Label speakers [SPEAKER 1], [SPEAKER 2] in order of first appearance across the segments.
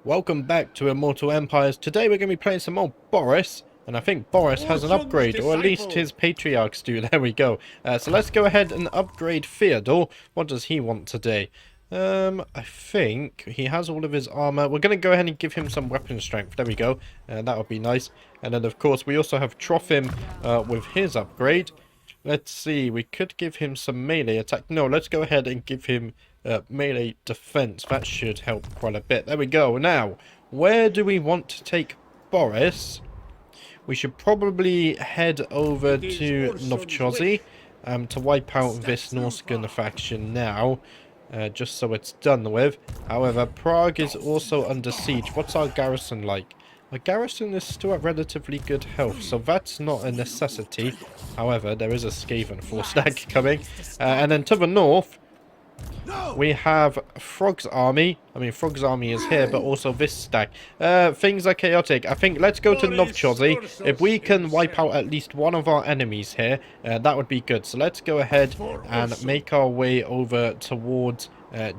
[SPEAKER 1] Welcome back to Immortal Empires. Today we're going to be playing some more Boris, and I think Boris has an upgrade, or at least his patriarchs do. There we go. So let's go ahead and upgrade Theodore. What does he want today? I think he has all of his armor. We're going to go ahead and give him some weapon strength. There we go. That would be nice. And then, of course, we also have Trophim with his upgrade. Let's see. We could give him some melee attack. No, let's go ahead and give him melee defense. That should help quite a bit. There we go. Now, where do we want to take Boris? We should probably head over to Novchozy to wipe out this Norscan faction now. Just so it's done with. However, Prague is also under siege. What's our garrison like? Our garrison is still at relatively good health, so that's not a necessity. However, there is a Skaven force stack coming. And then to the north, we have Frog's army. I mean, Frog's army is here, but also this stack. Things are chaotic. I think let's go to Novchozy. If we can wipe out at least one of our enemies here, that would be good. So let's go ahead and make our way over towards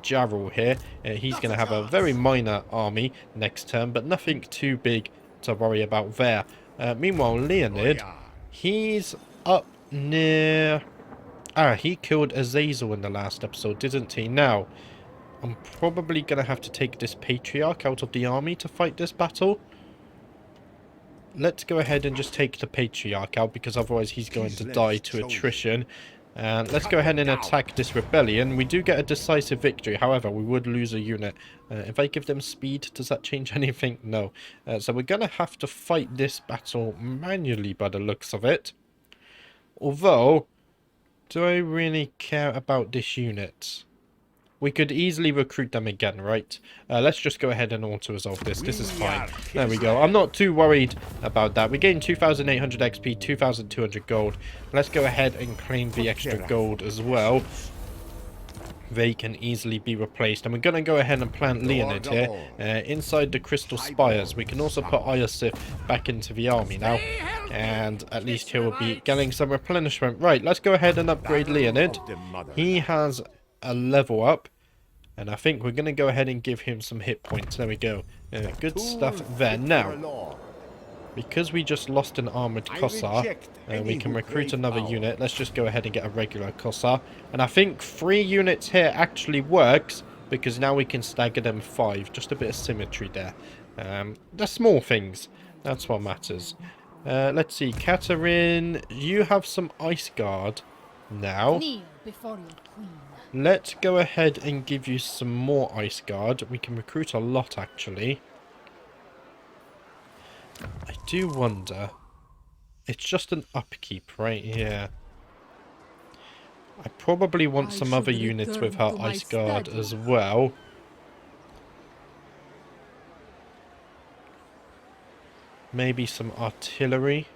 [SPEAKER 1] Jarl here. He's going to have a very minor army next turn, but nothing too big to worry about there. Meanwhile, Leonid, he's up near... he killed Azazel in the last episode, didn't he? Now, I'm probably going to have to take this Patriarch out of the army to fight this battle. Let's go ahead and just take the Patriarch out, because otherwise he's going to die to attrition. And let's go ahead and attack this rebellion. We do get a decisive victory. However, we would lose a unit. If I give them speed, does that change anything? No. So we're going to have to fight this battle manually by the looks of it. Although... do I really care about this unit? We could easily recruit them again, right? Let's just go ahead and auto-resolve this. This is fine. There we go. I'm not too worried about that. We gained 2,800 XP, 2,200 gold. Let's go ahead and claim the extra gold as well. They can easily be replaced. And we're going to go ahead and plant Leonid here inside the Crystal Spires. We can also put Iosif back into the army now. And at least he will be getting some replenishment. Right, let's go ahead and upgrade Leonid. He has a level up. And I think we're going to go ahead and give him some hit points. There we go. Good stuff there. Now, because we just lost an armoured Kossar, we can recruit another unit. Let's just go ahead and get a regular Kossar. And I think 3 units here actually works, because now we can stagger them 5. Just a bit of symmetry there. The small things. That's what matters. Let's see. Katerin, you have some Ice Guard now. Let's go ahead and give you some more Ice Guard. We can recruit a lot, actually. I do wonder. It's just an upkeep, right? Yeah. I probably want some other units with her Ice Guard as well. Maybe some artillery.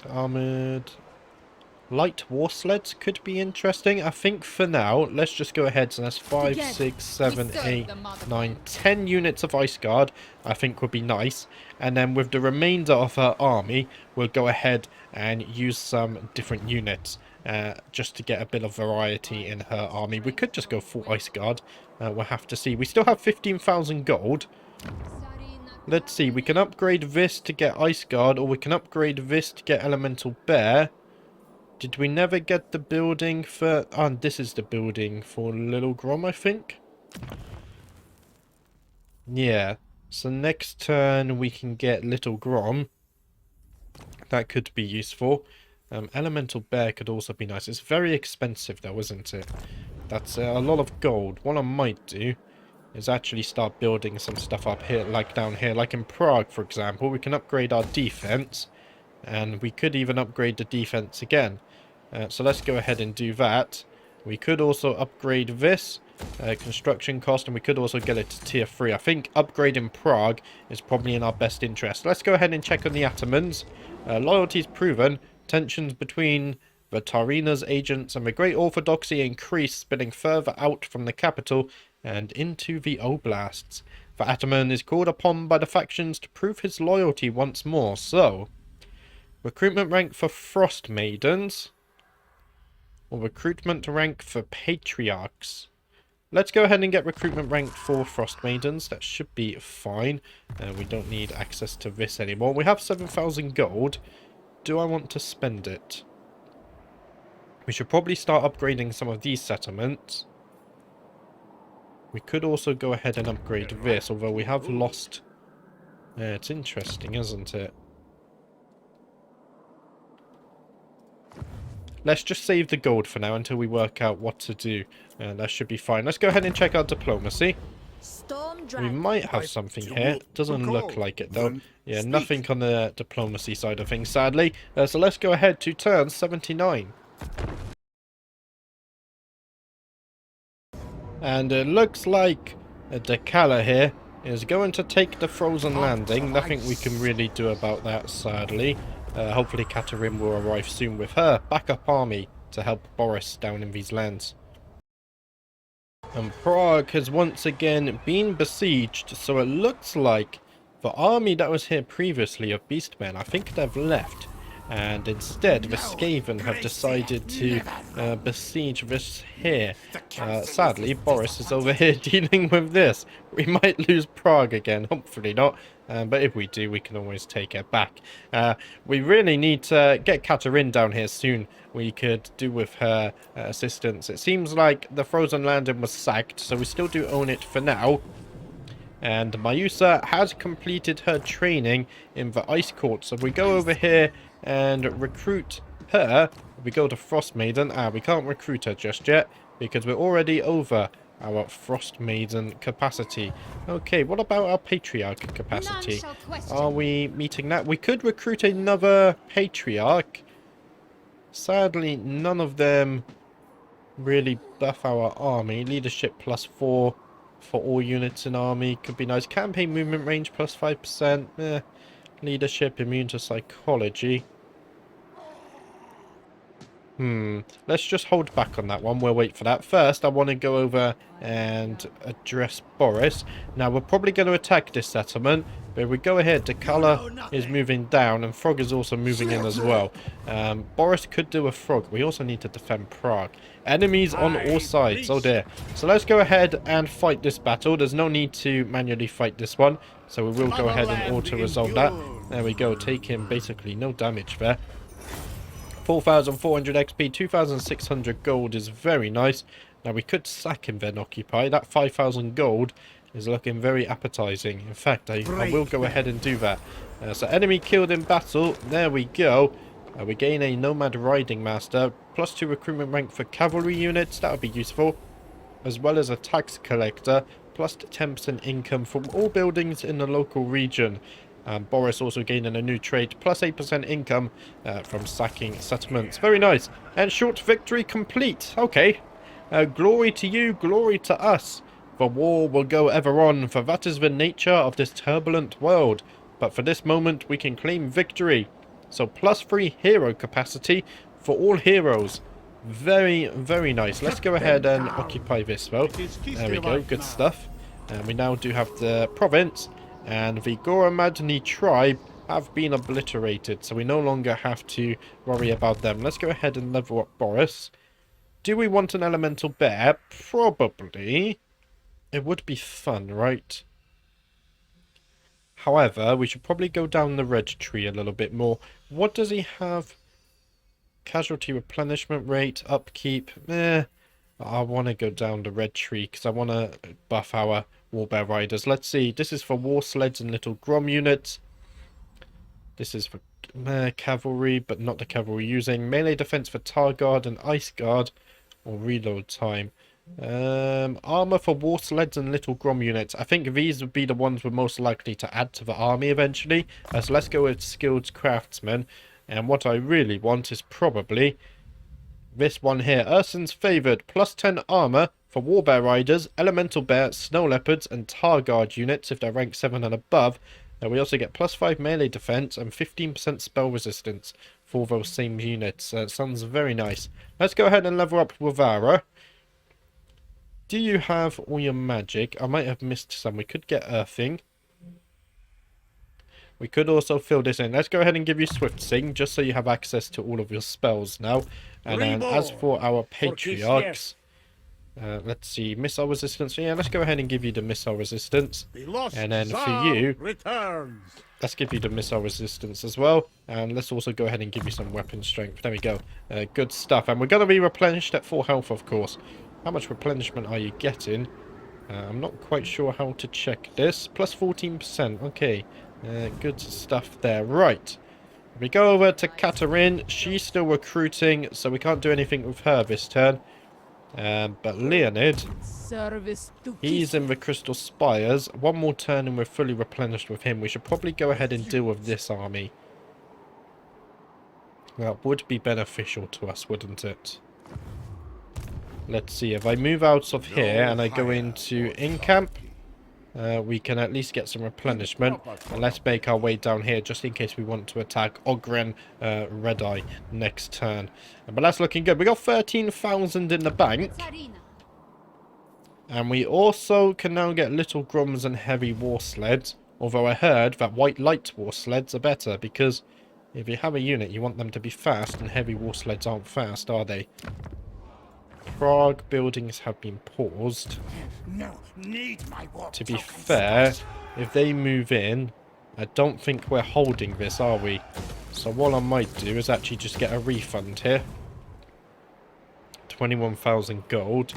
[SPEAKER 1] Armoured. Light war sleds could be interesting. I think for now, let's just go ahead. So that's 5, 6, 7, 8, 9, 10 units of Ice Guard. I think would be nice. And then with the remainder of her army, we'll go ahead and use some different units. Just to get a bit of variety in her army. We could just go full Ice Guard. We'll have to see. We still have 15,000 gold. Let's see. We can upgrade this to get Ice Guard. Or we can upgrade this to get Elemental Bear. Did we never get the building for... oh, this is the building for Little Grom, I think. Yeah. So next turn we can get Little Grom. That could be useful. Elemental Bear could also be nice. It's very expensive though, isn't it? That's a lot of gold. What I might do is actually start building some stuff up here, like down here. Like in Prague, for example, we can upgrade our defense. And we could even upgrade the defense again. So let's go ahead and do that. We could also upgrade this construction cost, and we could also get it to tier 3. I think upgrading Prague is probably in our best interest. Let's go ahead and check on the Atamans. Loyalty is proven. Tensions between the Tarina's agents and the Great Orthodoxy increase, spilling further out from the capital and into the oblasts. The Ataman is called upon by the factions to prove his loyalty once more. So, recruitment rank for Frost Maidens. Or recruitment rank for Patriarchs. let's go ahead and get recruitment ranked for Frost Maidens. That should be fine. We don't need access to this anymore. We have 7,000 gold. Do I want to spend it? We should probably start upgrading some of these settlements. We could also go ahead and upgrade this, although we have lost... it's interesting, isn't it? Let's just save the gold for now until we work out what to do. And that should be fine. Let's go ahead and check our diplomacy. We might have something here. Doesn't look like it though. Yeah, nothing on the diplomacy side of things, sadly. So let's go ahead to turn 79. And it looks like Decala here is going to take the frozen landing. Nothing we can really do about that, sadly. Hopefully Katerin will arrive soon with her backup army to help Boris down in these lands. And Prague has once again been besieged, so it looks like the army that was here previously of Beastmen, I think they've left. And instead, the Skaven have decided to besiege this here. Sadly, Boris is over here dealing with this. We might lose Prague again, hopefully not. But if we do, we can always take it back. We really need to get Katerin down here soon. We could do with her assistance. It seems like the Frozen Landing was sacked, so we still do own it for now. And Mayusa has completed her training in the Ice Court. So if we go over here and recruit her, we go to Frost Maiden. We can't recruit her just yet because we're already over our Frost Maiden capacity. Okay, what about our Patriarch capacity? Are we meeting that? We could recruit another Patriarch. Sadly, none of them really buff our army. Leadership +4 for all units in army could be nice. Campaign movement range +5%. Leadership immune to psychology. Let's just hold back on that one. We'll wait for that. First, I want to go over and address Boris. Now, we're probably going to attack this settlement. But if we go ahead, Decala is moving down and Frog is also moving in as well. Boris could do a Frog. We also need to defend Prague. Enemies on all sides. Oh dear. So let's go ahead and fight this battle. There's no need to manually fight this one. So we will go ahead and auto-resolve that. There we go. Take him basically no damage there. 4,400 XP, 2,600 gold is very nice. Now we could sack him then, occupy. That 5,000 gold is looking very appetizing. In fact, I will go ahead and do that. So enemy killed in battle. There we go. We gain a Nomad Riding Master. +2 recruitment rank for cavalry units. That would be useful. As well as a tax collector. +10% income from all buildings in the local region. Boris also gaining a new trait, +8% income from sacking settlements. Very nice. And short victory complete. Okay. Glory to you, glory to us. The war will go ever on, for that is the nature of this turbulent world. But for this moment, we can claim victory. So +3 hero capacity for all heroes. Very, very nice. Let's go ahead and occupy this, though. There we go. Good stuff. And we now do have the province. And the Goromadni tribe have been obliterated, so we no longer have to worry about them. Let's go ahead and level up Boris. Do we want an elemental bear? Probably. It would be fun, right? However, we should probably go down the red tree a little bit more. What does he have? Casualty replenishment rate, upkeep. I want to go down the red tree because I want to buff our Warbear Riders. Let's see. This is for war sleds and little Grom units. This is for cavalry, but not the cavalry using. Melee defense for Tar Guard and Ice Guard. Or reload time. Armor for war sleds and little Grom units. I think these would be the ones we're most likely to add to the army eventually. So let's go with skilled craftsmen. And what I really want is probably this one here. Ursun's Favoured. +10 armor for Warbear Riders, Elemental Bear, Snow Leopards, and Tar Guard units if they're rank 7 and above. We also get +5 melee defense and 15% spell resistance for those same units. Sounds very nice. Let's go ahead and level up Wavara. Do you have all your magic? I might have missed some. We could get Earthing. We could also fill this in. Let's go ahead and give you Swift Sing, just so you have access to all of your spells now. And then as for our Patriarchs, Let's see, missile resistance. Yeah, let's go ahead and give you the missile resistance. And then for you, let's give you the missile resistance as well. And let's also go ahead and give you some weapon strength. There we go. Good stuff. And we're going to be replenished at full health, of course. How much replenishment are you getting? I'm not quite sure how to check this. Plus 14%. Okay. Good stuff there. Right. We go over to Katerin. She's still recruiting, so we can't do anything with her this turn. But Leonid, he's in the Crystal Spires. One more turn and we're fully replenished with him. We should probably go ahead and deal with this army. That would be beneficial to us, wouldn't it? Let's see, if I move out of here and I go into in-camp, we can at least get some replenishment. And let's make our way down here just in case we want to attack Ogren Red Eye next turn. But that's looking good. We got 13,000 in the bank. And we also can now get little Grums and heavy war sleds. Although I heard that white light war sleds are better, because if you have a unit you want them to be fast, and heavy war sleds aren't fast, are they? Prague buildings have been paused. To be fair, if they move in, I don't think we're holding this, are we? So what I might do is actually just get a refund here. 21,000 gold.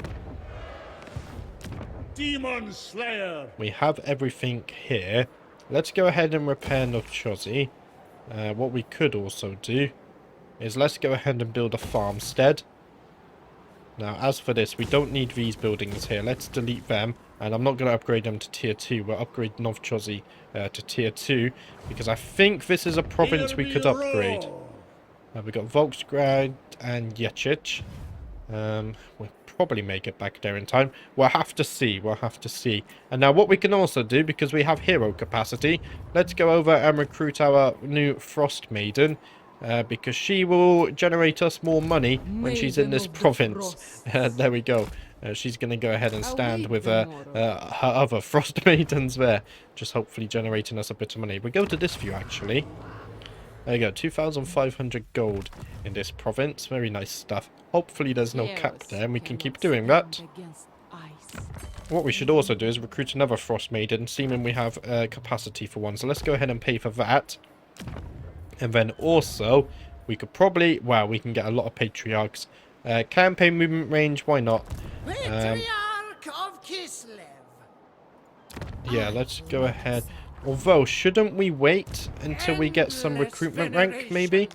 [SPEAKER 2] Demon Slayer.
[SPEAKER 1] We have everything here. Let's go ahead and repair Novchozy. What we could also do is let's go ahead and build a farmstead. Now, as for this, we don't need these buildings here. Let's delete them. And I'm not going to upgrade them to tier 2. We'll upgrade Novchozy to tier 2. Because I think this is a province we could upgrade. We've got Volksgrad and Yechich. We'll probably make it back there in time. We'll have to see. We'll have to see. And now what we can also do, because we have hero capacity, let's go over and recruit our new Frost Maiden. Because she will generate us more money when she's in this province. There we go. She's going to go ahead and stand with her other Frost Maidens there. Just hopefully generating us a bit of money. We go to this view, actually. There you go. 2,500 gold in this province. Very nice stuff. Hopefully there's no cap there and we can keep doing that. What we should also do is recruit another Frost Maiden, seeming we have capacity for one. So let's go ahead and pay for that. And then also, we could probably... Wow, we can get a lot of Patriarchs. Campaign movement range, why not?
[SPEAKER 3] Patriarch of Kislev.
[SPEAKER 1] Yeah, let's go ahead. Although, shouldn't we wait until we get some recruitment rank, maybe?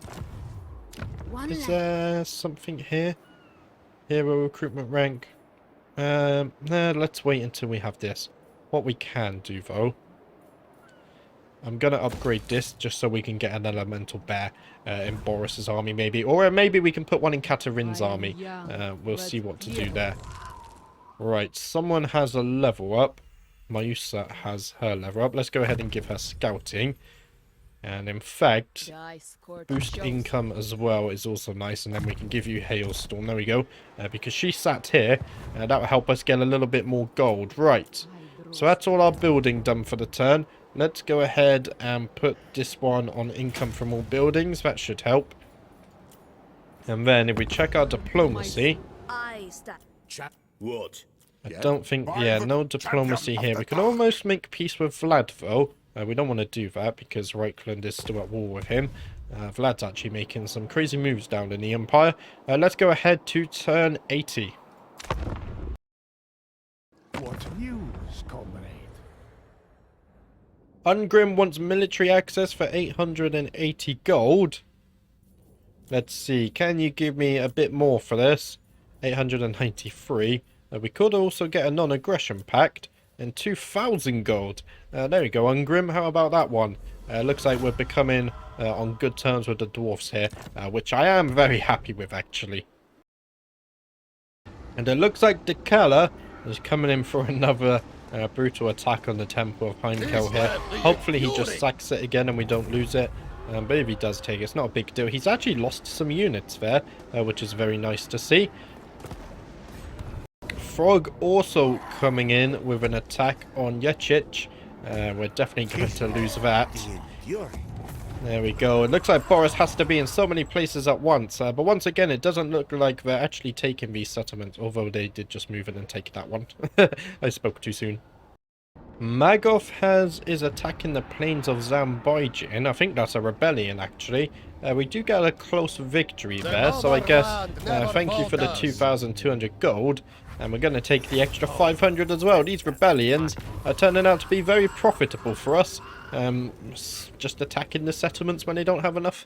[SPEAKER 1] Is there something here? Hero recruitment rank. No, let's wait until we have this. What we can do, though... I'm going to upgrade this just so we can get an elemental bear in Boris's army, maybe. Or maybe we can put one in Katerin's army. We'll see what to do there. Right, someone has a level up. Mayusa has her level up. Let's go ahead and give her scouting. And in fact, boost income as well is also nice. And then we can give you Hailstorm. There we go. Because she sat here, that will help us get a little bit more gold. Right, so that's all our building done for the turn. Let's go ahead and put this one on income from all buildings. That should help. And then if we check our diplomacy...
[SPEAKER 2] What?
[SPEAKER 1] I don't think... Yeah, no diplomacy here. We can almost make peace with Vlad, though. We don't want to do that because Reichland is still at war with him. Vlad's actually making some crazy moves down in the Empire. Let's go ahead to turn 80.
[SPEAKER 2] What news, comrade?
[SPEAKER 1] Ungrim wants military access for 880 gold. Let's see. Can you give me a bit more for this? 893. We could also get a non-aggression pact and 2,000 gold. There we go, Ungrim. How about that one? Looks like we're becoming on good terms with the dwarfs here, which I am very happy with, actually. And it looks like Dekala is coming in for another brutal attack on the Temple of Heimkel here. Hopefully he just sacks it again and we don't lose it. But if he does take it, it's not a big deal. He's actually lost some units there, which is very nice to see. Frog also coming in with an attack on Yechich. We're definitely going to lose that. There we go. It looks like Boris has to be in so many places at once. But once again, it doesn't look like they're actually taking these settlements. Although they did just move in and take that one. I spoke too soon. Magov is attacking the plains of Zambajan. I think that's a rebellion, actually. We do get a close victory there, so I guess thank you for the 2,200 gold. And we're going to take the extra 500 as well. These rebellions are turning out to be very profitable for us. Just attacking the settlements when they don't have enough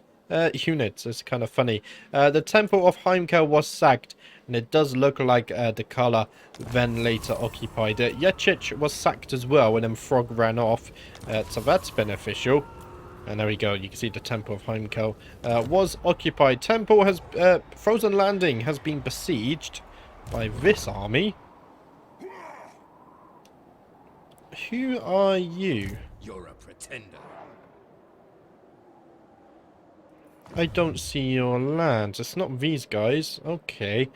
[SPEAKER 1] units. It's kind of funny. The Temple of Heimkel was sacked, and it does look like Dekala then later occupied it. Yechich was sacked as well, and then Frog ran off, so that's beneficial. And there we go, you can see the Temple of Heimkel was occupied. Temple has, Frozen Landing has been besieged by this army. Who are you?
[SPEAKER 3] You're a pretender.
[SPEAKER 1] I don't see your lands. It's not these guys. Okay.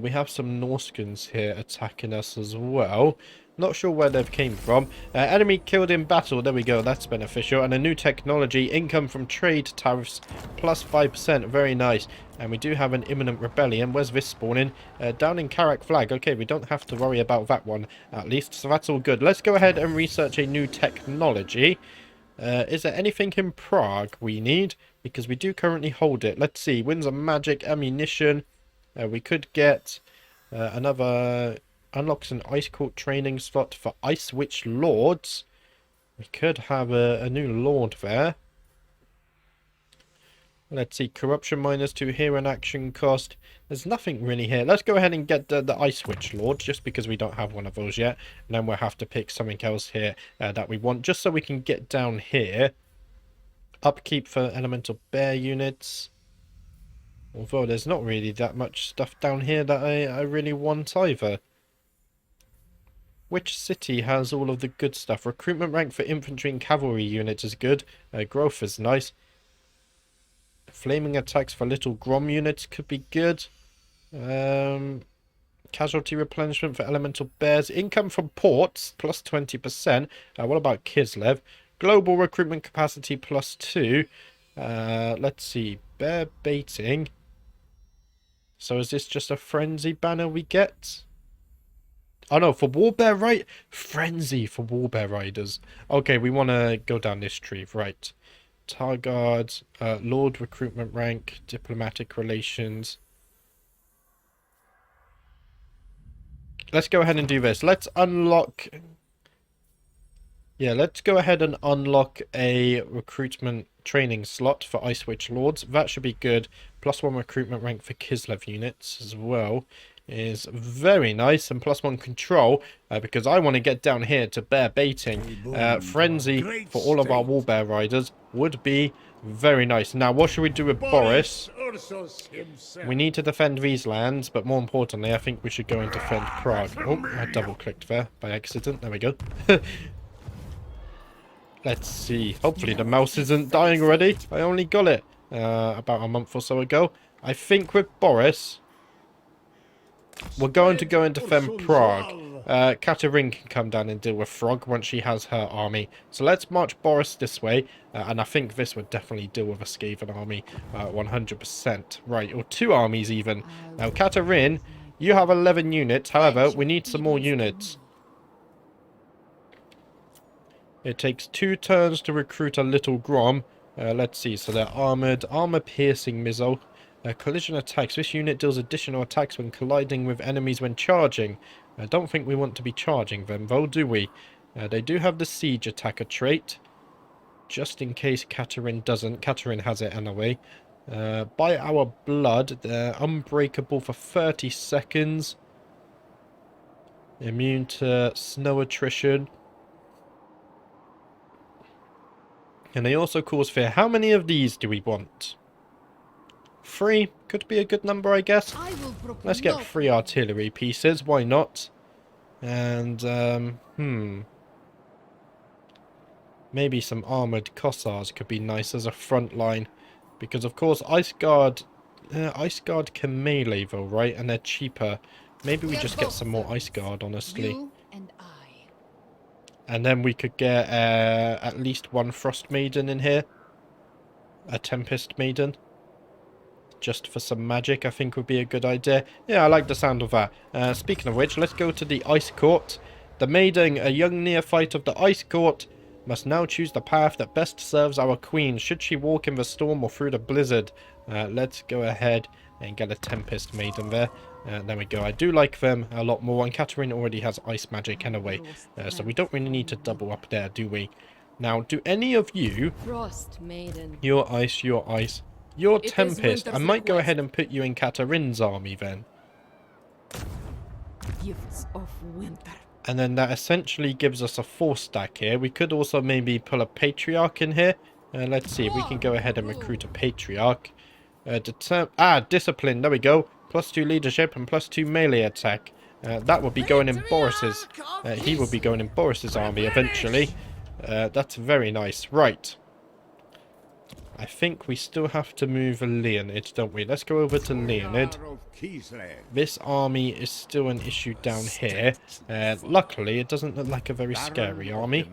[SPEAKER 1] We have some Norskans here attacking us as well. Not sure where they've came from. Enemy killed in battle. There we go. That's beneficial. And a new technology. Income from trade tariffs plus 5%. Very nice. And we do have an imminent rebellion. Where's this spawning? Down in Karak Flag. Okay, we don't have to worry about that one at least. So that's all good. Let's go ahead and research a new technology. Is there anything in Prague we need? Because we do currently hold it. Let's see. Winds of Magic, ammunition. We could get another... Unlocks an Ice Court training slot for Ice Witch Lords. We could have a new Lord there. Let's see. Corruption -2 here and action cost. There's nothing really here. Let's go ahead and get the Ice Witch Lord, just because we don't have one of those yet. And then we'll have to pick something else here that we want, just so we can get down here. Upkeep for Elemental Bear units. Although there's not really that much stuff down here that I really want either. Which city has all of the good stuff? Recruitment rank for infantry and cavalry units is good. Growth is nice. Flaming attacks for little Grom units could be good. Casualty replenishment for elemental bears. Income from ports plus 20%. What about Kislev? Global recruitment capacity plus 2. Let's see. Bear baiting. So is this just a frenzy banner we get? Oh no, for Warbear, right? Frenzy for Warbear Riders. Okay, we want to go down this tree, right. Targuard, Lord recruitment rank, diplomatic relations. Let's go ahead and do this. Let's unlock... Yeah, let's go ahead and unlock a recruitment training slot for Ice Witch Lords. That should be good. +1 recruitment rank for Kislev units as well. Is very nice, and +1 control because I want to get down here to bear baiting. Frenzy for all of our Warbear Riders would be very nice. Now, what should we do with Boris?
[SPEAKER 2] Ursus himself.
[SPEAKER 1] We need to defend these lands, but more importantly, I think we should go and defend Prague. Oh, I double-clicked there by accident. There we go. Let's see. Hopefully the mouse isn't dying already. I only got it about a month or so ago. I think with Boris... We're going to go and defend Prague. Katerin can come down and deal with Frog once she has her army. So let's march Boris this way. And I think this would definitely deal with a Skaven army 100%. Right, or 2 armies even. Now, Katerin, you have 11 units. However, we need some more units. It takes 2 turns to recruit a little Grom. Let's see. So they're armored. Armor-piercing missile. Collision attacks. This unit deals additional attacks when colliding with enemies when charging. I don't think we want to be charging them, though, do we? They do have the siege attacker trait. Just in case Katerin doesn't. Katerin has it anyway. By our blood, they're unbreakable for 30 seconds. Immune to snow attrition. And they also cause fear. How many of these do we want? 3 could be a good number, I guess. Let's get 3 artillery pieces. Why not? And, maybe some armoured Kossars could be nice as a front line. Because, of course, Ice Guard can melee, though, right? And they're cheaper. Maybe we just get some more Ice Guard, honestly. And then we could get at least 1 Frost Maiden in here. a Tempest Maiden. Just for some magic, I think would be a good idea. Yeah, I like the sound of that. Speaking of which, let's go to the Ice Court. The maiden, a young neophyte of the Ice Court, must now choose the path that best serves our queen. Should she walk in the storm or through the blizzard? Let's go ahead and get a Tempest Maiden there. There we go. I do like them a lot more. And Katarina already has ice magic anyway. So we don't really need to double up there, do we? Now, do any of you...
[SPEAKER 4] Frost Maiden.
[SPEAKER 1] Your ice, your ice. Your
[SPEAKER 4] It is
[SPEAKER 1] Tempest. I
[SPEAKER 4] winter's
[SPEAKER 1] might go
[SPEAKER 4] request.
[SPEAKER 1] ahead and put you in Katarina's army then.
[SPEAKER 4] Gifts of winter.
[SPEAKER 1] And then that essentially gives us a 4-stack here. We could also maybe pull a Patriarch in here. Let's see if we can go ahead and recruit a Patriarch. Discipline. There we go. +2 leadership and +2 melee attack. That would be going in Boris's. He will be going in Boris's army eventually. That's very nice. Right. I think we still have to move Leonid, don't we? Let's go over to Leonid.
[SPEAKER 2] of Kislev.
[SPEAKER 1] This army is still an issue down here. Luckily, it doesn't look like a very scary army.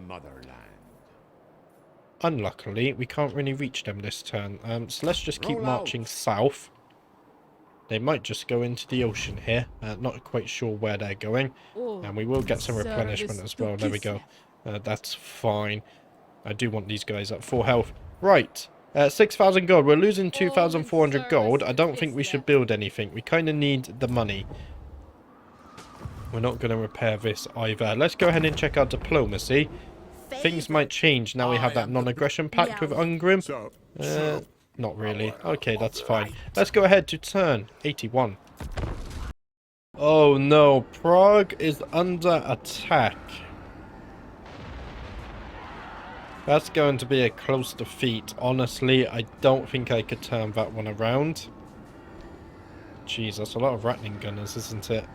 [SPEAKER 1] Unluckily, we can't really reach them this turn. So let's just keep marching south. They might just go into the ocean here. Not quite sure where they're going. And we will get some replenishment as well. There we go. That's fine. I do want these guys at full health. Right. 6,000 gold. We're losing 2,400 gold. I don't think we should build anything. We kind of need the money. We're not going to repair this either. Let's go ahead and check our diplomacy. Things might change now we have that non-aggression pact with Ungrim. Not really. Okay, that's fine. Let's go ahead to turn 81. Oh no, Prague is under attack. That's going to be a close defeat. Honestly, I don't think I could turn that one around. Jeez, that's a lot of rattling gunners, isn't it?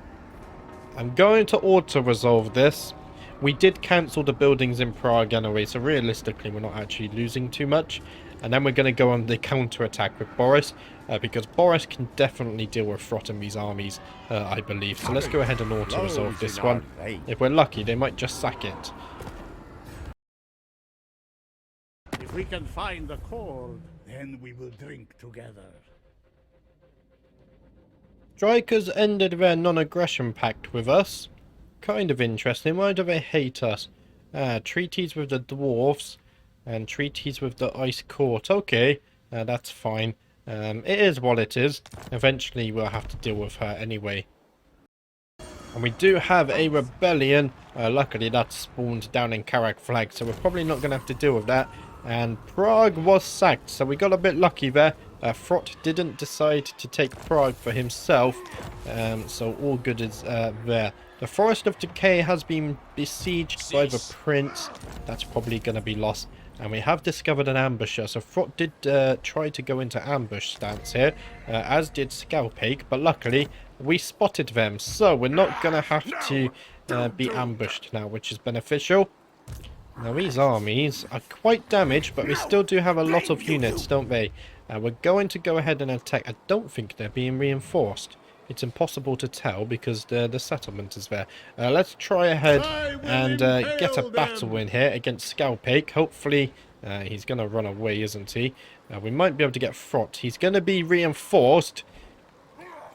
[SPEAKER 1] I'm going to auto-resolve this. We did cancel the buildings in Prague anyway, so realistically we're not actually losing too much. And then we're going to go on the counter-attack with Boris, because Boris can definitely deal with Frot and these armies, I believe. So let's go ahead and auto-resolve this one. If we're lucky, they might just sack it.
[SPEAKER 2] If we can find the cord, then we will drink together.
[SPEAKER 1] Strikers ended their non-aggression pact with us. Kind of interesting. Why do they hate us? Treaties with the dwarves and treaties with the Ice Court. Okay, that's fine. It is what it is. Eventually we'll have to deal with her anyway. And we do have a rebellion. Luckily that's spawned down in Karak Flag, so we're probably not going to have to deal with that. And Prague was sacked, so we got a bit lucky there. Frot didn't decide to take Prague for himself, so all good is there. The Forest of Decay has been besieged by the Prince. That's probably going to be lost. And we have discovered an ambusher. So Frot did try to go into ambush stance here, as did Scalpake. But luckily, we spotted them. So we're not going to have to be ambushed now, which is beneficial. Now these armies are quite damaged, but we still do have a lot of units, don't they? We're going to go ahead and attack. I don't think they're being reinforced. It's impossible to tell because the settlement is there. Let's try ahead and get a battle in here against Scalpake. Hopefully he's going to run away, isn't he? We might be able to get Frot. He's going to be reinforced.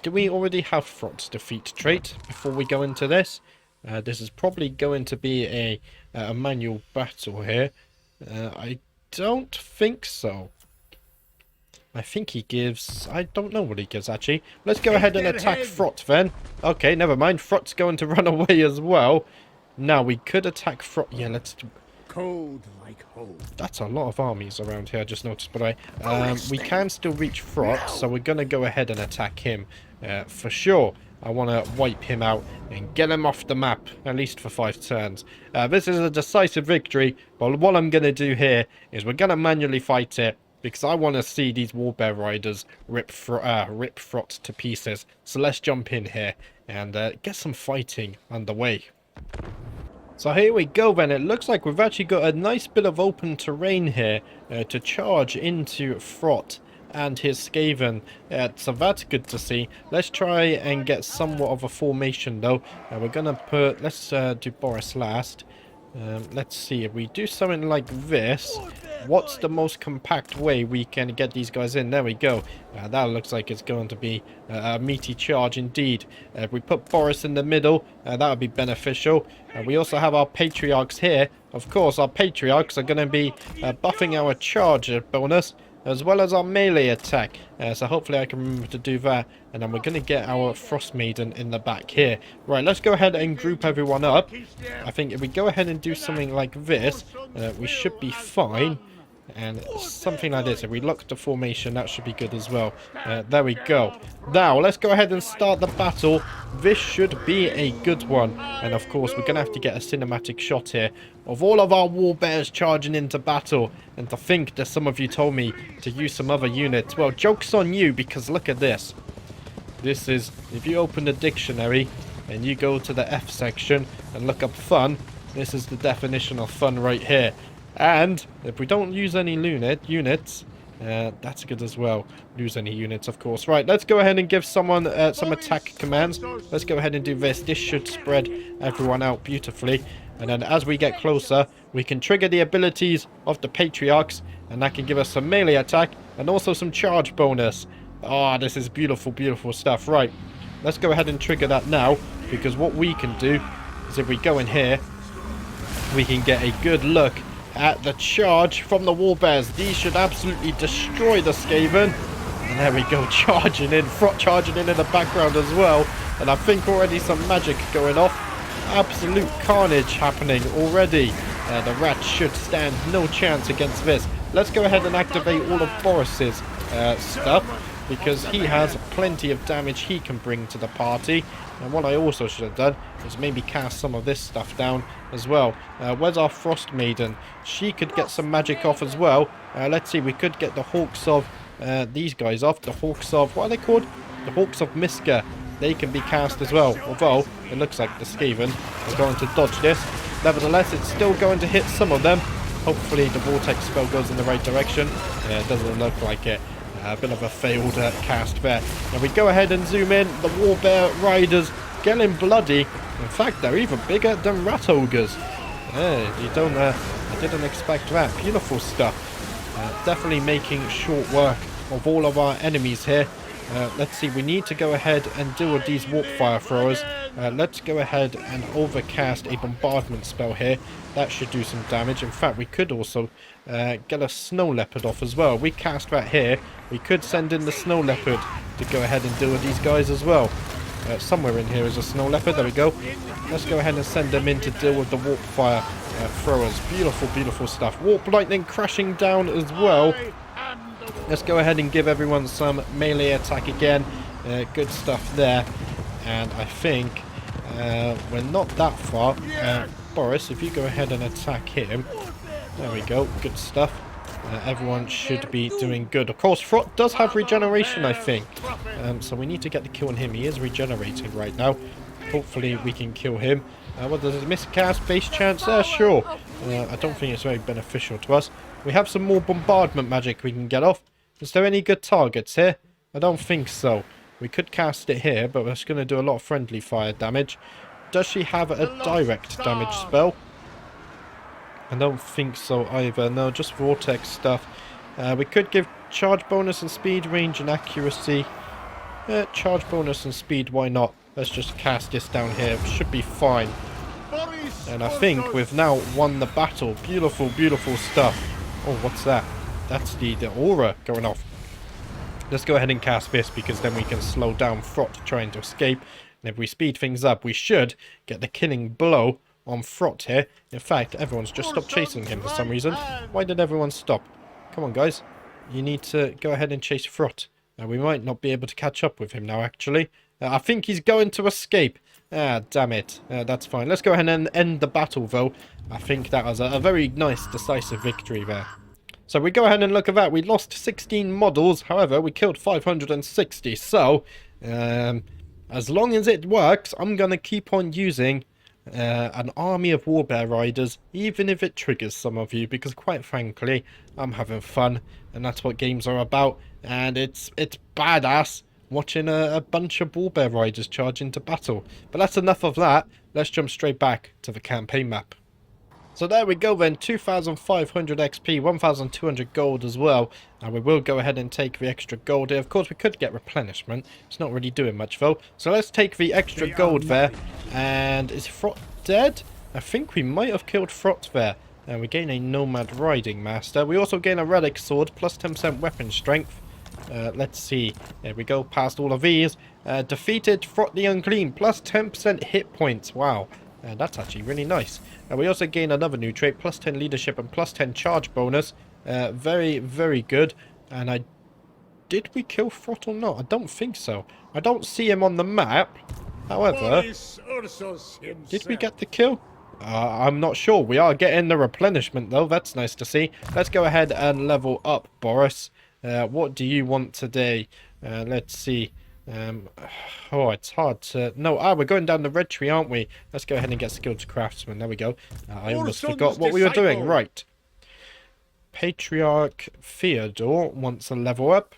[SPEAKER 1] Do we already have Frot's defeat trait before we go into this? This is probably going to be a manual battle here. I don't think so. I think he gives... I don't know what he gives, actually. Let's go ahead and attack Frot, then. Okay, never mind. Frot's going to run away as well. Now, we could attack Frot. Yeah, let's...
[SPEAKER 2] Cold like home.
[SPEAKER 1] That's a lot of armies around here, I just noticed, but we can still reach Frot, so we're going to go ahead and attack him for sure. I want to wipe him out and get him off the map, at least for 5 turns. This is a decisive victory, but what I'm going to do here is we're going to manually fight it, because I want to see these Warbear Riders rip Frot to pieces. So let's jump in here and get some fighting underway. So here we go then. It looks like we've actually got a nice bit of open terrain here to charge into Frot and his Skaven. So that's good to see. Let's try and get somewhat of a formation though. We're going to put... Let's do Boris last. Let's see, if we do something like this, what's the most compact way we can get these guys in? There we go. That looks like it's going to be a meaty charge indeed. If we put Boris in the middle, that would be beneficial. We also have our patriarchs here. Of course, our patriarchs are going to be buffing our charge bonus, as well as our melee attack. So hopefully I can remember to do that. And then we're going to get our Frost Maiden in the back here. Right, let's go ahead and group everyone up. I think if we go ahead and do something like this, we should be fine. And something like this, if we lock the formation, that should be good as well. There we go. Now, let's go ahead and start the battle. This should be a good one. And of course, we're going to have to get a cinematic shot here of all of our war bears charging into battle. And to think that some of you told me to use some other units. Well, joke's on you, because look at this. This is, if you open the dictionary and you go to the F section and look up fun, this is the definition of fun right here. And if we don't use any units, that's good as well. Lose any units, of course. Right, let's go ahead and give someone some attack commands. Let's go ahead and do this. This should spread everyone out beautifully. And then as we get closer, we can trigger the abilities of the patriarchs. And that can give us some melee attack and also some charge bonus. Oh, this is beautiful, beautiful stuff. Right, let's go ahead and trigger that now. Because what we can do is if we go in here, we can get a good look at the charge from the warbears. These should absolutely destroy the Skaven. And there we go, charging in, Frot charging in the background as well. And I think already some magic going off. Absolute carnage happening already. The rats should stand no chance against this. Let's go ahead and activate all of Boris's stuff, because he has plenty of damage he can bring to the party. And what I also should have done is maybe cast some of this stuff down as well. Where's our Frost Maiden? She could get some magic off as well. Let's see, we could get the Hawks of these guys off. The Hawks of, what are they called? The Hawks of Miska. They can be cast as well. Although, it looks like the Skaven are going to dodge this. Nevertheless, it's still going to hit some of them. Hopefully the Vortex spell goes in the right direction. It doesn't look like it. A bit of a failed cast there. Now we go ahead and zoom in. The Warbear Riders getting bloody. In fact, they're even bigger than Rat Ogres. I didn't expect that. Beautiful stuff. Definitely making short work of all of our enemies here. Let's see, we need to go ahead and deal with these warp fire throwers. Let's go ahead and overcast a bombardment spell here. That should do some damage. In fact, we could also get a snow leopard off as well. We cast that here. We could send in the snow leopard to go ahead and deal with these guys as well. Somewhere in here is a snow leopard. There we go. Let's go ahead and send them in to deal with the warp fire throwers. Beautiful, beautiful stuff. Warp lightning crashing down as well. Let's go ahead and give everyone some melee attack again. Good stuff there. And I think we're not that far. Boris, if you go ahead and attack him. There we go. Good stuff. Everyone should be doing good. Of course, Frot does have regeneration, I think. So we need to get the kill on him. He is regenerating right now. Hopefully we can kill him. What does it miscast? Base chance? Sure. I don't think it's very beneficial to us. We have some more bombardment magic we can get off. Is there any good targets here? I don't think so. We could cast it here, but it's going to do a lot of friendly fire damage. Does she have a direct damage spell? I don't think so either. No, just vortex stuff. We could give charge bonus and speed, range and accuracy. Charge bonus and speed, why not? Let's just cast this down here. Should be fine. And I think we've now won the battle. Beautiful, beautiful stuff. Oh, what's that? That's the aura going off. Let's go ahead and cast this, because then we can slow down Frot trying to escape. And if we speed things up, we should get the killing blow on Frot here. In fact, everyone's just stopped chasing him for some reason. Why did everyone stop? Come on, guys. You need to go ahead and chase Frot. We might not be able to catch up with him now, actually. I think he's going to escape. Damn it. That's fine. Let's go ahead and end the battle, though. I think that was a very nice, decisive victory there. So we go ahead and look at that. We lost 16 models. However, we killed 560. So, as long as it works, I'm going to keep on using an army of warbear riders, even if it triggers some of you, because quite frankly, I'm having fun, and that's what games are about. And it's badass watching a bunch of warbear riders charge into battle. But that's enough of that. Let's jump straight back to the campaign map. So there we go then, 2,500 XP, 1,200 gold as well. And we will go ahead and take the extra gold here. Of course, we could get replenishment. It's not really doing much though. So let's take the extra gold there. And is Frot dead? I think we might have killed Frot there. And we gain a Nomad Riding Master. We also gain a Relic Sword, plus 10% weapon strength. Let's see. There we go, past all of these. Defeated Frot the Unclean, plus 10% hit points. Wow. That's actually really nice. We also gain another new trait, plus 10 leadership and plus 10 charge bonus. Very, very good. And did we kill Frot or not? I don't think so. I don't see him on the map. However,
[SPEAKER 2] Boris Ursus himself.
[SPEAKER 1] did we get the kill? I'm not sure. We are getting the replenishment though. That's nice to see. Let's go ahead and level up, Boris. What do you want today? Let's see. Oh, it's hard to... No, we're going down the red tree, aren't we? Let's go ahead and get skilled craftsman. There we go. I almost forgot what we were doing. Right. Patriarch Theodore wants a level up.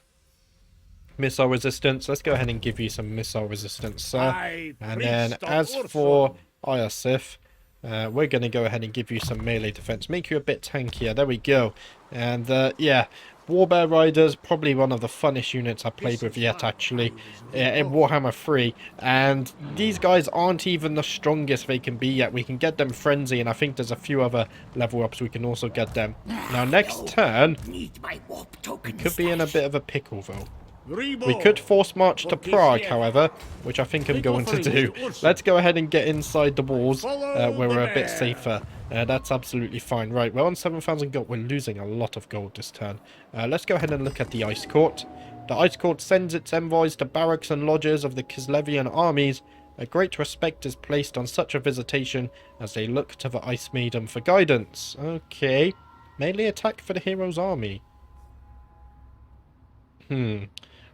[SPEAKER 1] Missile resistance. Let's go ahead and give you some missile resistance, sir. And then as for Iosif, we're going to go ahead and give you some melee defense. Make you a bit tankier. There we go. And yeah, Warbear Riders, probably one of the funnest units I've played with yet, actually, in Warhammer 3. And these guys aren't even the strongest they can be yet. We can get them Frenzy, and I think there's a few other level ups we can also get them. Now, next turn, we could be in a bit of a pickle, though. We could force march to Prague, however, which I think I'm going to do. Let's go ahead and get inside the walls where we're a bit safer. That's absolutely fine. Right, we're on 7,000 gold. We're losing a lot of gold this turn. Let's go ahead and look at the Ice Court. The Ice Court sends its envoys to barracks and lodges of the Kislevian armies. A great respect is placed on such a visitation as they look to the Ice Maiden for guidance. Okay. Melee attack for the hero's army.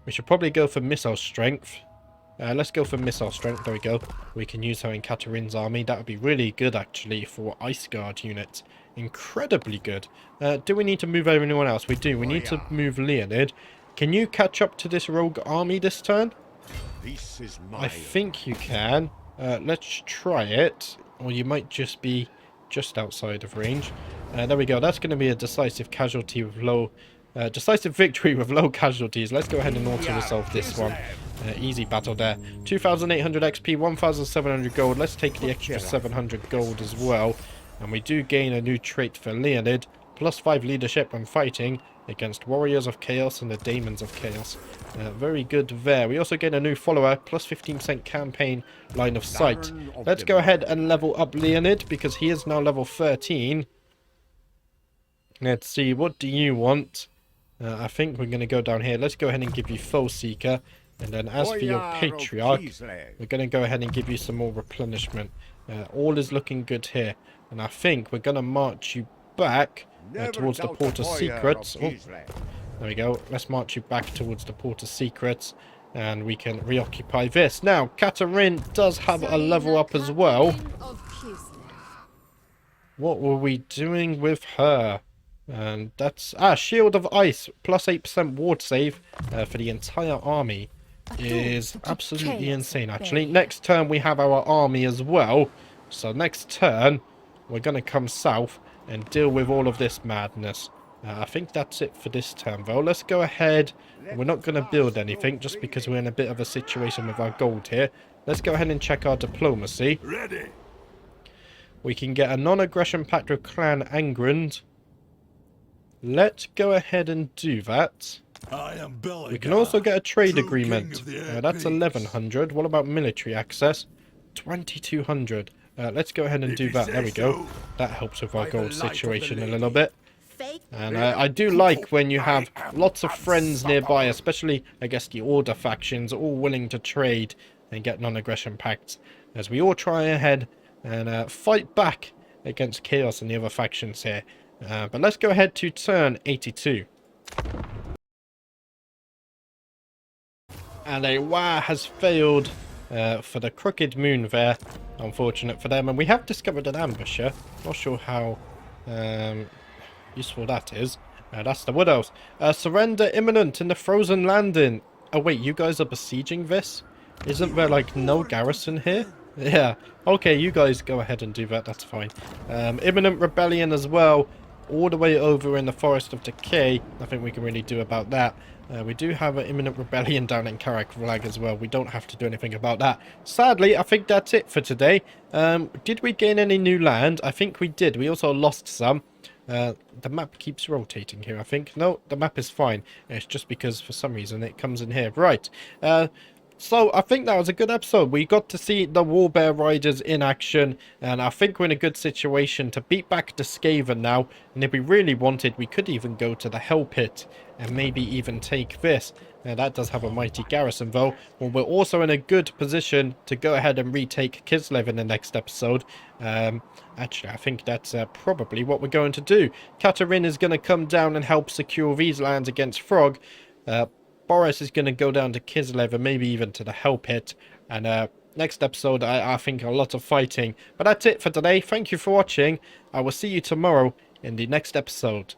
[SPEAKER 1] We should probably go for missile strength. Let's go for missile strength. There we go. We can use her in Katarin's army. That would be really good, actually, for Ice Guard units. Incredibly good. Do we need to move anyone else? We do. We need to move Leonid. Can you catch up to this rogue army this turn? I think you can. Let's try it. Or you might just be just outside of range. There we go. That's going to be a decisive casualty with low... decisive victory with low casualties. Let's go ahead and auto-resolve this one. Easy battle there. 2,800 XP, 1,700 gold. Let's take the extra 700 gold as well. And we do gain a new trait for Leonid. Plus 5 leadership when fighting against Warriors of Chaos and the Daemons of Chaos. Very good there. We also gain a new follower. Plus 15% campaign line of sight. Let's go ahead and level up Leonid because he is now level 13. Let's see. What do you want? I think we're going to go down here. Let's go ahead and give you Foe Seeker. And then as for your Patriarch, we're going to go ahead and give you some more replenishment. All is looking good here. And I think we're going to march you back towards the Port of Secrets. Oh, there we go. Let's march you back towards the Port of Secrets. And we can reoccupy this. Now, Katarin does have a level up as well. What were we doing with her? And that's... Shield of Ice. Plus 8% ward save for the entire army. Is absolutely insane, actually. Next turn, we have our army as well. So next turn, we're going to come south and deal with all of this madness. I think that's it for this turn, though. Let's go ahead. We're not going to build anything just because we're in a bit of a situation with our gold here. Let's go ahead and check our diplomacy.
[SPEAKER 2] Ready.
[SPEAKER 1] We can get a non-aggression pact with Clan Angrand. Let's go ahead and do that. We can also get a trade agreement. That's 1,100. What about military access? 2,200. Let's go ahead and do that. There we go. That helps with our gold situation a little bit. And I do like when you have lots of friends nearby, especially, I guess, the Order factions, all willing to trade and get non-aggression pacts, as we all try ahead and fight back against Chaos and the other factions here. But let's go ahead to turn 82. And a War has failed for the Crooked Moon there. Unfortunate for them. And we have discovered an ambusher. Not sure how useful that is. That's the Wood Elves. Surrender imminent in the Frozen Landing. Oh wait, you guys are besieging this? Isn't there like no garrison here? Yeah. Okay, you guys go ahead and do that. That's fine. Imminent rebellion as well. All the way over in the Forest of Decay. Nothing we can really do about that. We do have an imminent rebellion down in Karak as well. We don't have to do anything about that. Sadly, I think that's it for today. Did we gain any new land? I think we did. We also lost some. The map keeps rotating here, I think. No, the map is fine. It's just because for some reason it comes in here. Right. So I think that was a good episode. We got to see the Warbear Riders in action, and I think we're in a good situation to beat back the Skaven now. And if we really wanted, we could even go to the Hell Pit and maybe even take this. Now that does have a mighty garrison though. Well, we're also in a good position to go ahead and retake Kislev in the next episode. Actually, I think that's probably what we're going to do. Katarina is going to come down and help secure these lands against Frog. Boris is going to go down to Kislev and maybe even to the Hell Pit. And next episode, I think a lot of fighting. But that's it for today. Thank you for watching. I will see you tomorrow in the next episode.